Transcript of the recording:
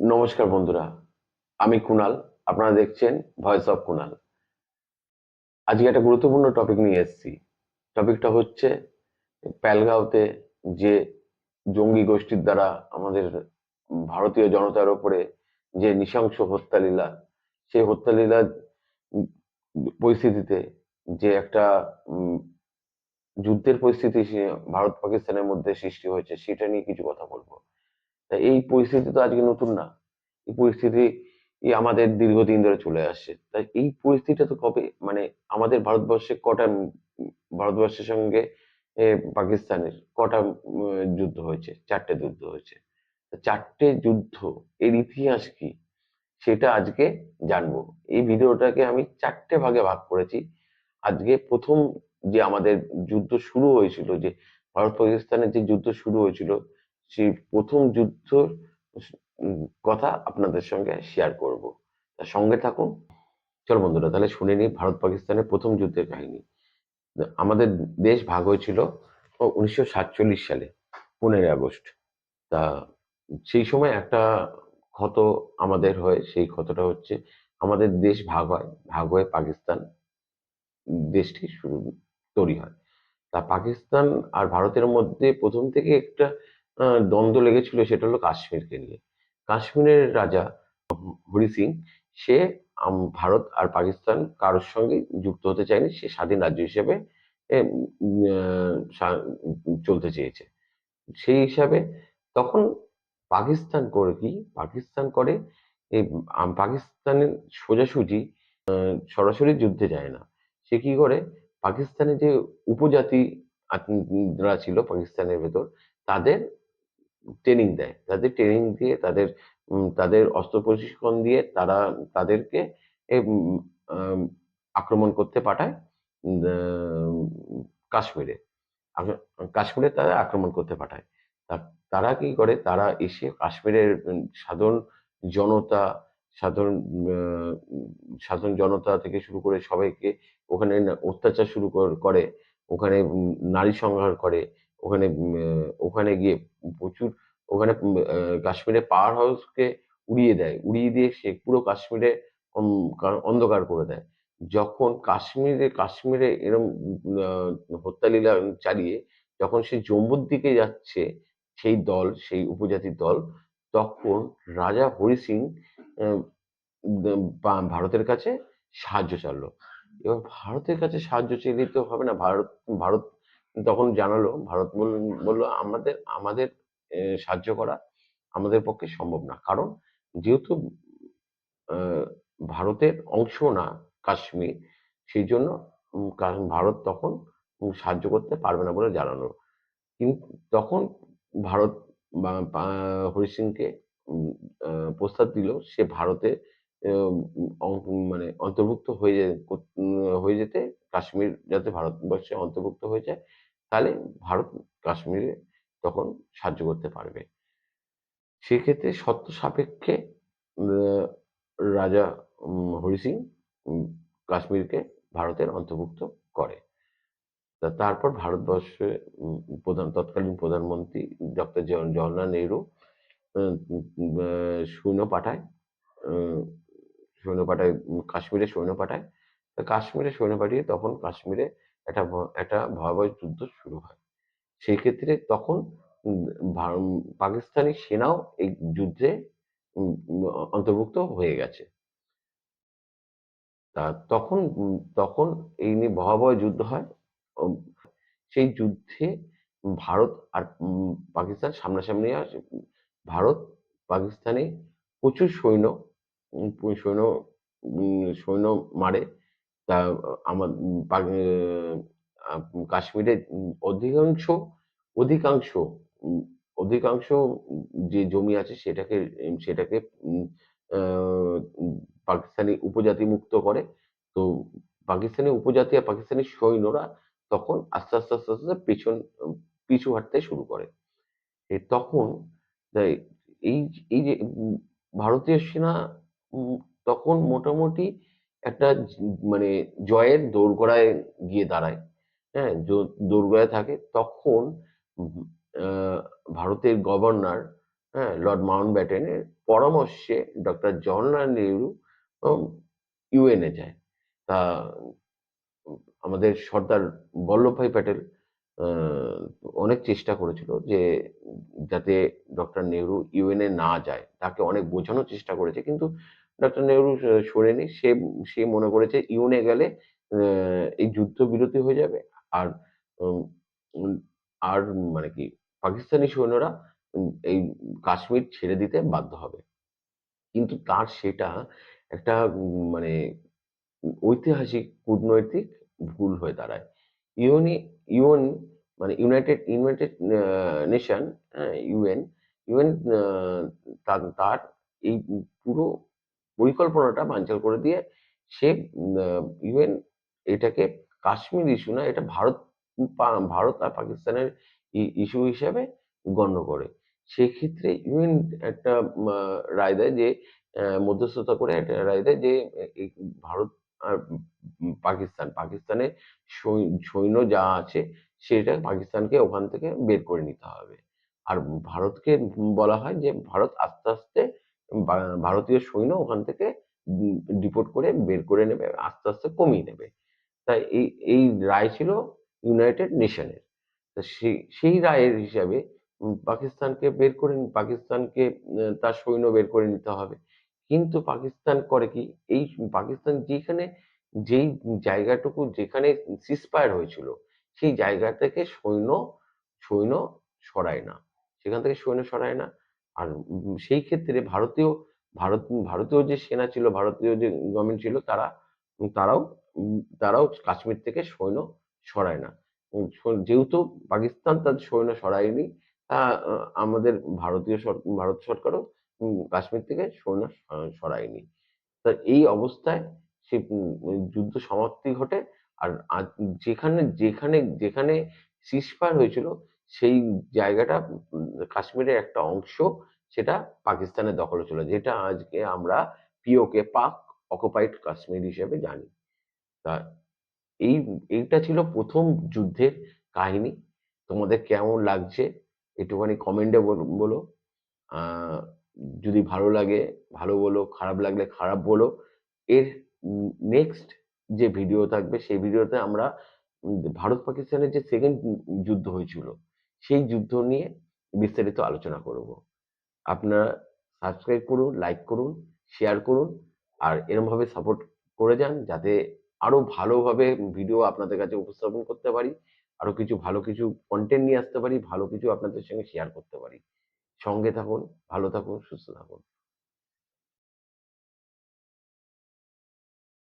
নমস্কার বন্ধুরা, আমি কুনাল। আপনারা দেখছেন ভয়েস অফ কুনাল। আজকে একটা গুরুত্বপূর্ণ টপিক নিয়ে এসেছি। টপিকটা হচ্ছে পেহেলগাঁওতে যে জঙ্গি গোষ্ঠীর দ্বারা আমাদের ভারতীয় জনতার উপরে যে নৃশংস হত্যালীলা, সেই হত্যালীলার উম পরিস্থিতিতে যে একটা উম যুদ্ধের পরিস্থিতি ভারত পাকিস্তানের মধ্যে সৃষ্টি হয়েছে, সেটা নিয়ে কিছু কথা বলবো। তা এই পরিস্থিতি তো আজকে নতুন না। এই পরিস্থিতি আমাদের দীর্ঘদিন ধরে চলে আসছে। তাই এই পরিস্থিতিটা তো কবে মানে আমাদের ভারতবর্ষে কটা ভারতবর্ষের সঙ্গে পাকিস্তানের কটা যুদ্ধ হয়েছে? ৪ টে যুদ্ধ হয়েছে। ৪ টে যুদ্ধ এর ইতিহাস কি? সেটা আজকে জানবো। এই ভিডিওটাকে আমি ৪ টে ভাগে ভাগ করেছি। আজকে ১ম যে আমাদের যুদ্ধ শুরু হয়েছিল, যে ভারত-পাকিস্তানের যে যুদ্ধ শুরু হয়েছিল, সেই ১ম যুদ্ধর কথা আপনাদের সঙ্গে শেয়ার করব। তা সঙ্গে থাকুন। চলো বন্ধুরা, তাহলে শুনে নিই ভারত-পাকিস্তানের ১ম যুদ্ধের কাহিনী। আমাদের দেশ ভাগ হয়েছিল ১৯৪৭ সালে ১৫ই আগস্ট। তা সেই সময় একটা ক্ষত আমাদের হয়, সেই ক্ষতটা হচ্ছে আমাদের দেশ ভাগ হয়। ভাগ হয়ে পাকিস্তান দেশটি তৈরি হয়। তা পাকিস্তান আর ভারতের মধ্যে ১ম থেকে একটা দ্বন্দ্ব লেগেছিল, সেটা হলো কাশ্মীরকে নিয়ে। কাশ্মীরের রাজা হরি সিং, সে ভারত আর পাকিস্তান কারোর সঙ্গেই যুক্ত হতে চায়নি। সে স্বাধীন রাজ্য হিসেবে এ উম আ সা চলতে চেয়েছে। সেই হিসাবে তখন পাকিস্তান করে কি? পাকিস্তান করে এই পাকিস্তানের সোজাসুজি সরাসরি যুদ্ধে যায় না। সে কি করে? পাকিস্তানের যে উপজাতি রা ছিল পাকিস্তানের ভেতর, তাদের ট্রেনিং দেয়। তাদের ট্রেনিং দিয়ে তাদের অস্ত্র প্রশিক্ষণ দিয়ে তাদেরকে এ উম আম আক্রমণ করতে পাঠায় আ কাশ্মীরে। আগ কাশ্মীরে তারা আক্রমণ করতে পাঠায়। তা তারা কি করে? তারা এসে কাশ্মীরের জনতা, সাধারণ আ সাধারণ জনতা থেকে শুরু করে সবাইকে ওখানে অত্যাচার শুরু করে। ওখানে নারী সংহার করে। ওখানে ওখানে গিয়ে প্রচুর ওখানে কাশ্মীরে পাওয়ার হাউসকে উড়িয়ে দেয়। উড়িয়ে দিয়ে সে পুরো কাশ্মীরে উম অন্ধকার করে দেয়। যখন কাশ্মীরে এরম আ হত্যালীলা চালিয়ে যখন সে জম্মুর দিকে যাচ্ছে, সেই উপজাতির দল, তখন রাজা হরি সিং আ ভারতের কাছে সাহায্য চাইল। এবার ভারতের কাছে সাহায্য চাইলেই তো হবে না। ভারত তখন জানালো, ভারত বলল, আমাদের আমাদের সাহায্য করা আমাদের পক্ষে সম্ভব না। কারণ যেহেতু আ ভারতের অংশ না কাশ্মীর, সেইজন্য ভারত তখন সাহায্য করতে পারবে না বলে জানালো। কিন্তু তখন ভারত বা পা হরি সিংকে উম আ প্রস্তাব দিল, সে ভারতে এম মানে অন্তর্ভুক্ত হয়ে যেতে, কাশ্মীর যাতে ভারতবর্ষে অন্তর্ভুক্ত হয়ে যায়, তাহলে ভারত কাশ্মীরে তখন সাহায্য করতে পারবে। সেক্ষেত্রে শর্ত সাপেক্ষে আ রাজা হরি সিং উম কাশ্মীরকে ভারতের অন্তর্ভুক্ত করে। তারপর ভারতবর্ষে তৎকালীন প্রধানমন্ত্রী ডক্টর জওহরলাল নেহেরু আ উম আ সৈন্য পাঠায়। আ সৈন্য পাঠায় কাশ্মীরে সৈন্য পাঠায়। কাশ্মীরে সৈন্য পাঠিয়ে তখন কাশ্মীরে একটা ভয়াবহ যুদ্ধ শুরু হয়। সেই ক্ষেত্রে তখন উম ভা পাকিস্তানি সেনাও এই যুদ্ধে উম উম অন্তর্ভুক্ত হয়ে গেছে। তা তখন এই নিয়ে ভয়াবহ যুদ্ধ হয়। উম সেই যুদ্ধে ভারত আর পাকিস্তান সামনাসামনি আসে। ভারত পাকিস্তানে প্রচুর সৈন্য উম প সৈন্য সৈন্য মারে। তা আমা পাক আ কাশ্মীরের অধিকাংশ উম অধিকাংশ যে জমি আছে সেটাকে উম আ পাকিস্তানি উপজাতি মুক্ত করে। তো পাকিস্তানি উপজাতি আর পাকিস্তানি সৈন্যরা তখন আস্তে আস্তে পিছু হটতে শুরু করে। তখন এই এই এই যে ভারতীয় সেনা উম তখন মোটামুটি একটা মানে জয়ের দোরগোড়ায় গিয়ে দাঁড়ায়। হ্যাঁ? দোরগোড়ায় থাকে। তখন উম আ ভারতের গভর্নর হ্যাঁ, লর্ড মাউন্টব্যাটেনের পরামর্শে ডক্টর জওহরলাল নেহরু ইউএনএ যায়। তা আমাদের সর্দার বল্লভভাই প্যাটেল আহ, অনেক চেষ্টা করেছিল যে যাতে ডক্টর নেহরু ইউএনএ না যায়, তাকে অনেক বোঝানোর চেষ্টা করেছে, কিন্তু ডক্টর নেহরু শোনেনি। সে সে মনে করেছে ইউএনএ গেলে এই যুদ্ধ বিরতি হয়ে যাবে, আর উম, উম, আর মানে কি পাকিস্তানি সৈন্যরা এই কাশ্মীর ছেড়ে দিতে বাধ্য হবে। কিন্তু তার সেটা একটা মানে ঐতিহাসিক কূটনৈতিক ভুল হয়ে দাঁড়ায়। ইউনি ইউএন মানে ইউনাইটেড নেশন, ইউএন ইউএন তার এই পুরো পরিকল্পনাটা বানচাল করে দিয়ে সে ইউএন এটাকে কাশ্মীর ইস্যু না, এটা ভারত আর পাকিস্তানের ইস্যু হিসেবে গণ্য করে। সেক্ষেত্রে ইউএন একটা রায় দেয় যে মধ্যস্থতা করে একটা রায় দেয় যে এই ভারত আর পাকিস্তানের সৈন্য যা আছে সেটা পাকিস্তানকে ওখান থেকে বের করে নিতে হবে। আর ভারতকে বলা হয় যে ভারত আস্তে আস্তে ভারতীয় সৈন্য ওখান থেকে ডিপোর্ট করে বের করে নেবে, আস্তে আস্তে কমিয়ে নেবে। তাই এই রায় ছিল ইউনাইটেড নেশনের। তা সেই রায়ের হিসাবে পাকিস্তানকে তার সৈন্য বের করে নিতে হবে। কিন্তু পাকিস্তান করে কি, এই পাকিস্তান যেই জায়গাটুকু যেখানে সিজফায়ার হয়েছিল সেই জায়গা থেকে সৈন্য সরায় না, সেখান থেকে সৈন্য সরায় না। আর সেই ক্ষেত্রে ভারতীয় যে সেনা ছিল, ভারতীয় যে গভর্নমেন্ট ছিল, তারাও তারাও কাশ্মীর থেকে সৈন্য সরায় না। যেহেতু পাকিস্তান তার সৈন্য সরায়নি, আমাদের ভারত সরকারও কাশ্মীর থেকে সৈন্য সরায়নি। তা এই অবস্থায় সে যুদ্ধ সমাপ্তি ঘটে। আর যেখানে যেখানে যেখানে সিজফায়ার হয়েছিল সেই জায়গাটা কাশ্মীরের একটা অংশ, সেটা পাকিস্তানের দখলে চলে যায়, যেটা আজকে আমরা পিওকে, পাক অকুপাইড কাশ্মীর হিসেবে জানি। তা এই এইটা ছিল প্রথম যুদ্ধের কাহিনী। তোমাদের কেমন লাগছে একটুখানি কমেন্টে বলো। আহ, যদি ভালো লাগে ভালো বলো, খারাপ লাগলে খারাপ বলো। এর নেক্সট যে ভিডিও থাকবে সেই ভিডিওতে আমরা ভারত পাকিস্তানের যে সেকেন্ড যুদ্ধ হয়েছিল সেই যুদ্ধ নিয়ে বিস্তারিত আলোচনা করব। আপনারা সাবস্ক্রাইব করুন, লাইক করুন, শেয়ার করুন, আর এরকম ভাবে সাপোর্ট করে যান যাতে আরো ভালোভাবে ভিডিও আপনাদের কাছে উপস্থাপন করতে পারি, আরো ভালো কিছু কন্টেন্ট নিয়ে আসতে পারি, ভালো কিছু আপনাদের সঙ্গে শেয়ার করতে পারি। সঙ্গে থাকুন, ভালো থাকুন, সুস্থ থাকুন।